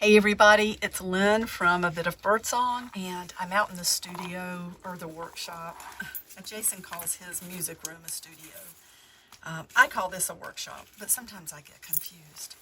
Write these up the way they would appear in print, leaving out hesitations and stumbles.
Hey everybody, it's Lynn from A Bit of Birdsong, and I'm out in the studio, or the workshop. Jason calls his music room a studio. I call this a workshop, but sometimes I get confused.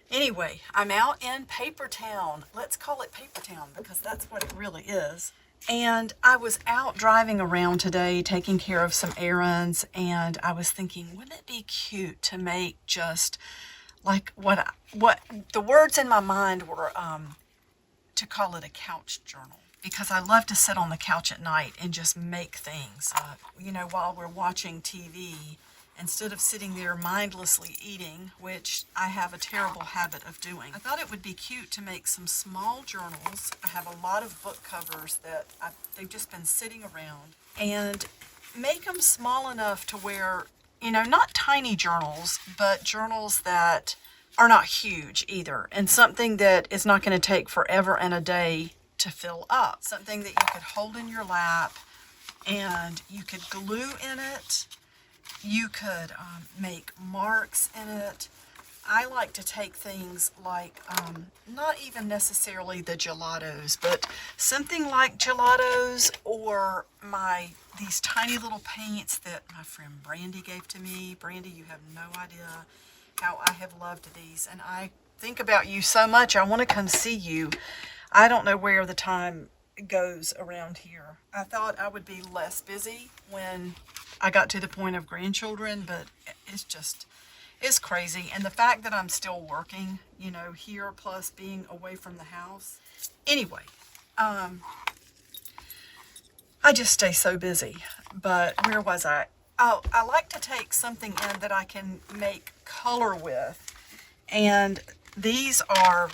Anyway, I'm out in Paper Town. Let's call it Paper Town because that's what it really is. And I was out driving around today taking care of some errands, and I was thinking, wouldn't it be cute to make just like what the words in my mind were to call it a couch journal, because I love to sit on the couch at night and just make things, while we're watching TV, instead of sitting there mindlessly eating, which I have a terrible habit of doing. I thought it would be cute to make some small journals. I have a lot of book covers that they've just been sitting around, and make them small enough to where, not tiny journals, but journals that are not huge either, and something that is not going to take forever and a day to fill up. Something that you could hold in your lap, and you could glue in it. You could make marks in it. I like to take things like, not even necessarily the gelatos, but something like gelatos, or these tiny little paints that my friend Brandy gave to me. Brandy, you have no idea how I have loved these, and I think about you so much. I want to come see you. I don't know where the time goes around here. I thought I would be less busy when I got to the point of grandchildren, but it's crazy. And the fact that I'm still working, here, plus being away from the house. Anyway, I just stay so busy. But where was I? Oh, I like to take something in that I can make color with. And these are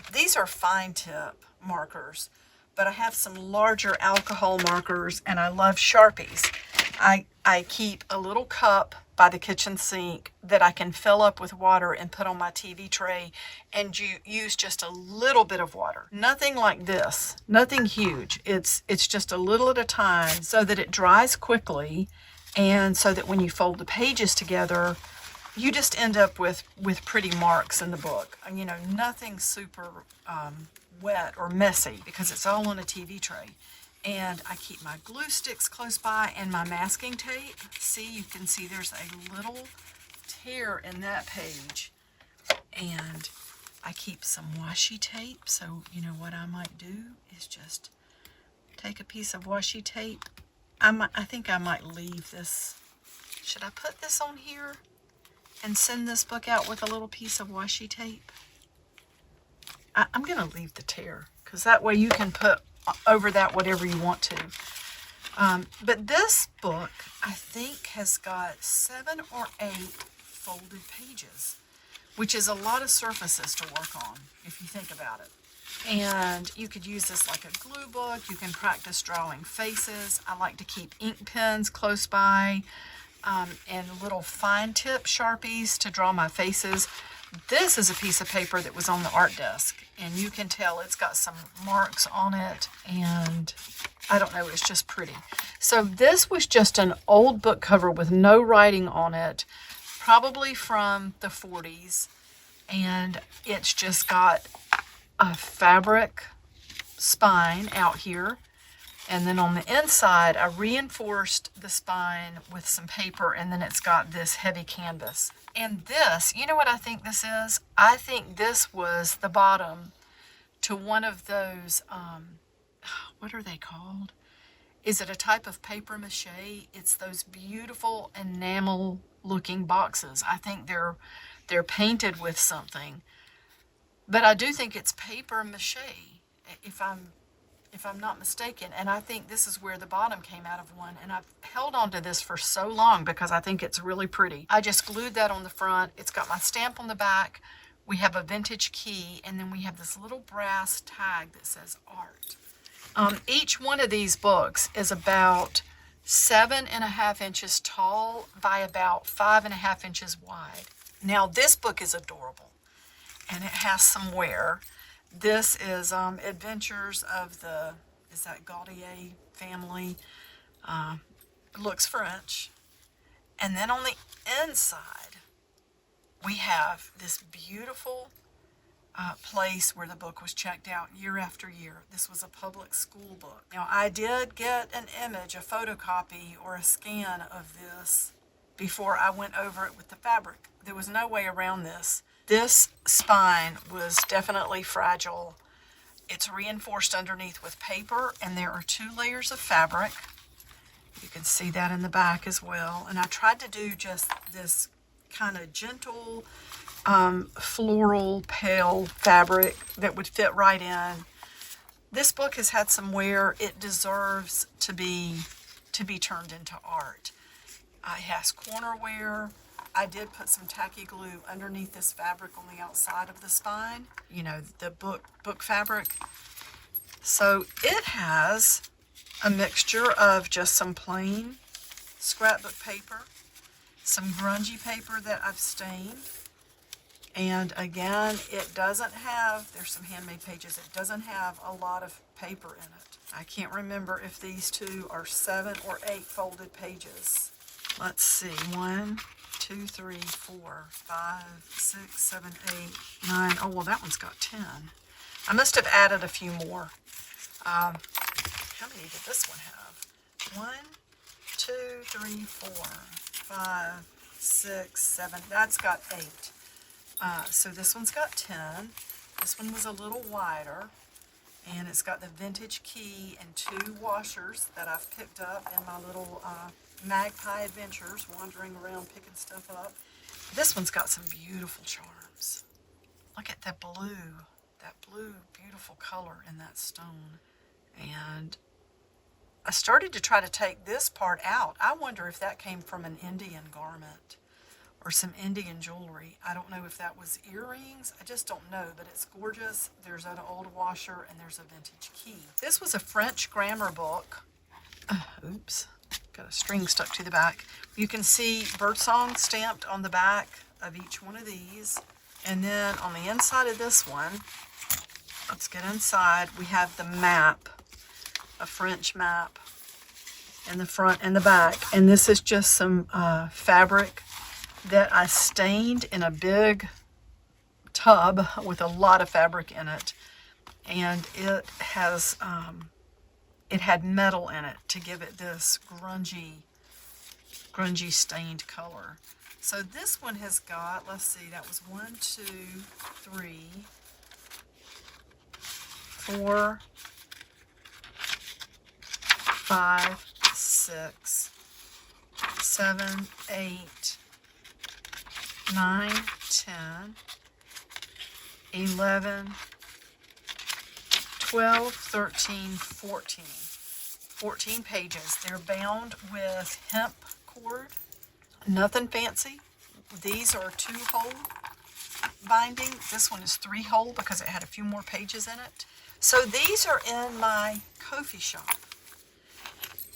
fine tip markers, but I have some larger alcohol markers, and I love Sharpies. I keep a little cup by the kitchen sink that I can fill up with water and put on my TV tray, and use just a little bit of water. Nothing like this, nothing huge. It's just a little at a time, so that it dries quickly, and so that when you fold the pages together, you just end up with pretty marks in the book. Nothing super wet or messy, because it's all on a TV tray. And I keep my glue sticks close by and my masking tape. See, you can see there's a little tear in that page. And I keep some washi tape. So, what I might do is just take a piece of washi tape. I think I might leave this. Should I put this on here and send this book out with a little piece of washi tape? I'm going to leave the tear, because that way you can put over that whatever you want to. But this book, I think, has got 7 or 8 folded pages, which is a lot of surfaces to work on, if you think about it. And you could use this like a glue book. You can practice drawing faces. I like to keep ink pens close by, and little fine tip Sharpies to draw my faces. This is a piece of paper that was on the art desk, and you can tell it's got some marks on it, and I don't know, it's just pretty. So this was just an old book cover with no writing on it, probably from the 40s, and it's just got a fabric spine out here, and then on the inside I reinforced the spine with some paper, and then it's got this heavy canvas. And this, you know what I think this is? I think this was the bottom to one of those, what are they called? Is it a type of paper mache? It's those beautiful enamel looking boxes. I think they're painted with something. But I do think it's paper mache, if I'm not mistaken. And I think this is where the bottom came out of one. And I've held on to this for so long because I think it's really pretty. I just glued that on the front. It's got my stamp on the back. We have a vintage key, and then we have this little brass tag that says art. Each one of these books is about 7.5 inches tall by about 5.5 inches wide. Now this book is adorable, and it has some wear. This is Adventures of is that Gaudier family? It looks French. And then on the inside, we have this beautiful place where the book was checked out year after year. This was a public school book. Now, I did get an image, a photocopy or a scan of this before I went over it with the fabric. There was no way around this. This spine was definitely fragile. It's reinforced underneath with paper, and there are 2 layers of fabric. You can see that in the back as well. And I tried to do just this kind of gentle, floral, pale fabric that would fit right in. This book has had some wear. It deserves to be turned into art. It has corner wear. I did put some tacky glue underneath this fabric on the outside of the spine, you know, the book fabric. So it has a mixture of just some plain scrapbook paper, some grungy paper that I've stained, and again, it doesn't have, there's some handmade pages, it doesn't have a lot of paper in it. I can't remember if these 2 are 7 or 8 folded pages. Let's see, 1, 2, 3, 4, 5, 6, 7, 8, 9. Oh, well, that one's got 10. I must have added a few more. How many did this one have? 1, 2, 3, 4, 5, 6, 7. That's got 8. So this one's got 10. This one was a little wider, and it's got the vintage key and 2 washers that I've picked up in my little magpie adventures, wandering around picking stuff up. This one's got some beautiful charms. Look at that blue, beautiful color in that stone. And I started to try to take this part out. I wonder if that came from an Indian garment or some Indian jewelry. I don't know if that was earrings. I just don't know, but it's gorgeous. There's an old washer and there's a vintage key. This was a French grammar book. Oops, got a string stuck to the back. You can see birdsong stamped on the back of each one of these. And then on the inside of this one, let's get inside, we have the map, a French map in the front and the back. And this is just some fabric that I stained in a big tub with a lot of fabric in it. And it has, it had metal in it to give it this grungy stained color. So this one has got, let's see, that was 1, 2, 3, 4, 5, 6, 7, 8, 9, 10, 11, 12, 13, 14. 14 pages. They're bound with hemp cord. Nothing fancy. These are 2-hole binding. This one is 3-hole because it had a few more pages in it. So these are in my Ko-fi shop.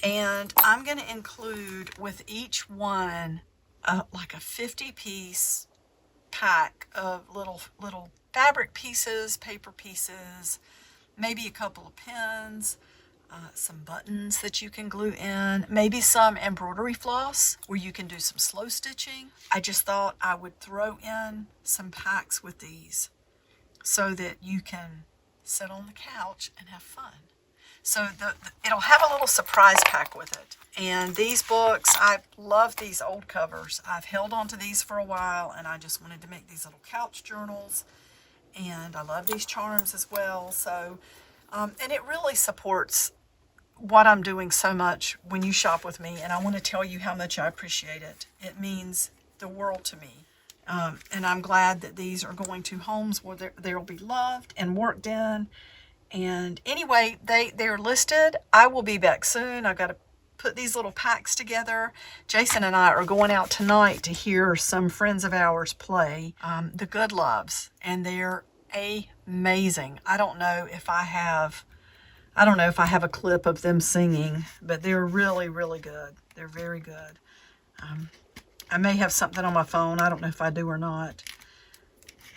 And I'm going to include with each one like a 50-piece pack of little fabric pieces, paper pieces, maybe a couple of pins, some buttons that you can glue in, maybe some embroidery floss where you can do some slow stitching. I just thought I would throw in some packs with these so that you can sit on the couch and have fun. So it'll have a little surprise pack with it. And these books, I love these old covers. I've held on to these for a while, and I just wanted to make these little couch journals. And I love these charms as well. So, and it really supports what I'm doing so much when you shop with me. And I want to tell you how much I appreciate it. It means the world to me. And I'm glad that these are going to homes where they'll be loved and worked in. And anyway, they're listed. I will be back soon. I've got to put these little packs together. Jason and I are going out tonight to hear some friends of ours play the Goodloves, and they're amazing. I don't know if I have a clip of them singing, but they're really, really good. They're very good. I may have something on my phone. I don't know if I do or not.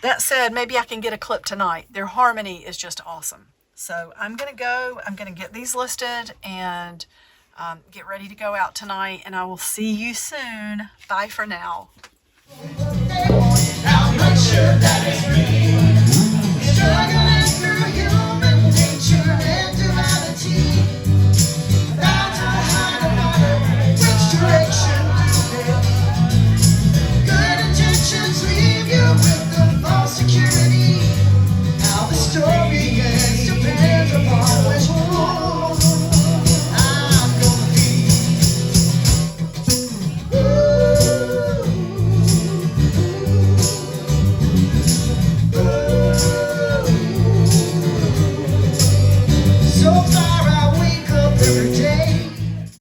That said, maybe I can get a clip tonight. Their harmony is just awesome. So I'm going to go. I'm going to get these listed and get ready to go out tonight. And I will see you soon. Bye for now.